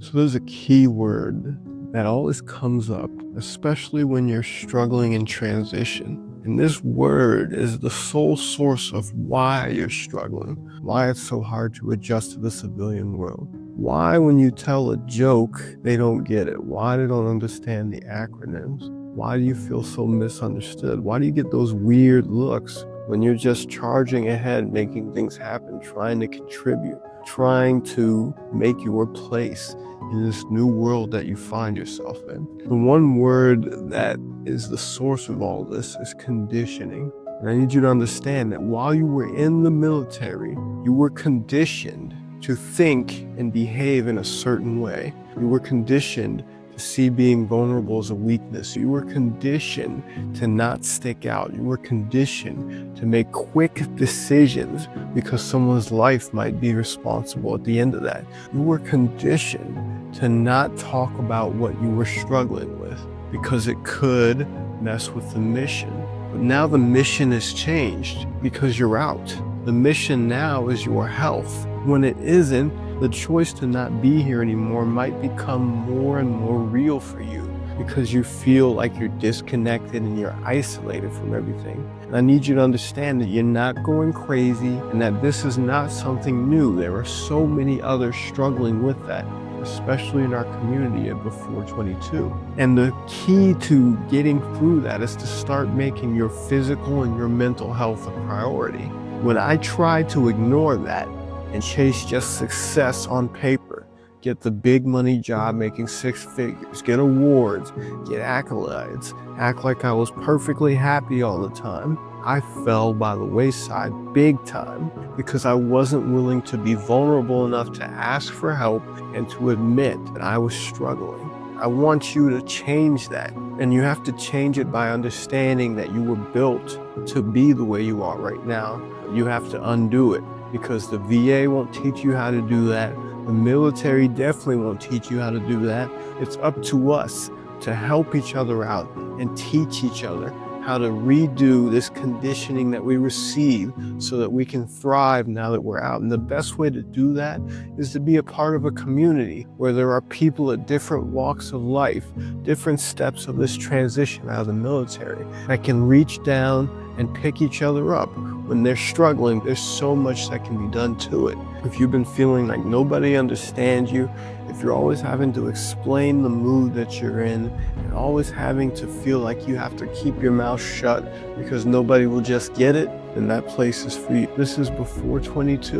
So there's a key word that always comes up, especially when you're struggling in transition. And this word is the sole source of why you're struggling, why it's so hard to adjust to the civilian world. Why, when you tell a joke, they don't get it. Why they don't understand the acronyms. Why do you feel so misunderstood? Why do you get those weird looks when you're just charging ahead, making things happen, trying to contribute, trying to make your place in this new world that you find yourself in? The one word that is the source of all this is conditioning. And I need you to understand that while you were in the military, you were conditioned to think and behave in a certain way. You were conditioned to see being vulnerable as a weakness. You were conditioned to not stick out. You were conditioned to make quick decisions because someone's life might be responsible at the end of that. You were conditioned to not talk about what you were struggling with because it could mess with the mission. But now the mission has changed because you're out. The mission now is your health. When it isn't, the choice to not be here anymore might become more and more real for you because you feel like you're disconnected and you're isolated from everything. And I need you to understand that you're not going crazy and that this is not something new. There are so many others struggling with that, especially in our community at Before 22. And the key to getting through that is to start making your physical and your mental health a priority. When I tried to ignore that and chase just success on paper, get the big money job making six figures, get awards, get accolades, act like I was perfectly happy all the time, I fell by the wayside big time because I wasn't willing to be vulnerable enough to ask for help and to admit that I was struggling. I want you to change that, and you have to change it by understanding that you were built to be the way you are right now. You have to undo it because the VA won't teach you how to do that. The military definitely won't teach you how to do that. It's up to us to help each other out and teach each other how to redo this conditioning that we receive so that we can thrive now that we're out. And the best way to do that is to be a part of a community where there are people at different walks of life, different steps of this transition out of the military that can reach down and pick each other up. When they're struggling, there's so much that can be done to it. If you've been feeling like nobody understands you, if you're always having to explain the mood that you're in, and always having to feel like you have to keep your mouth shut because nobody will just get it, then that place is for you. This is Before 22.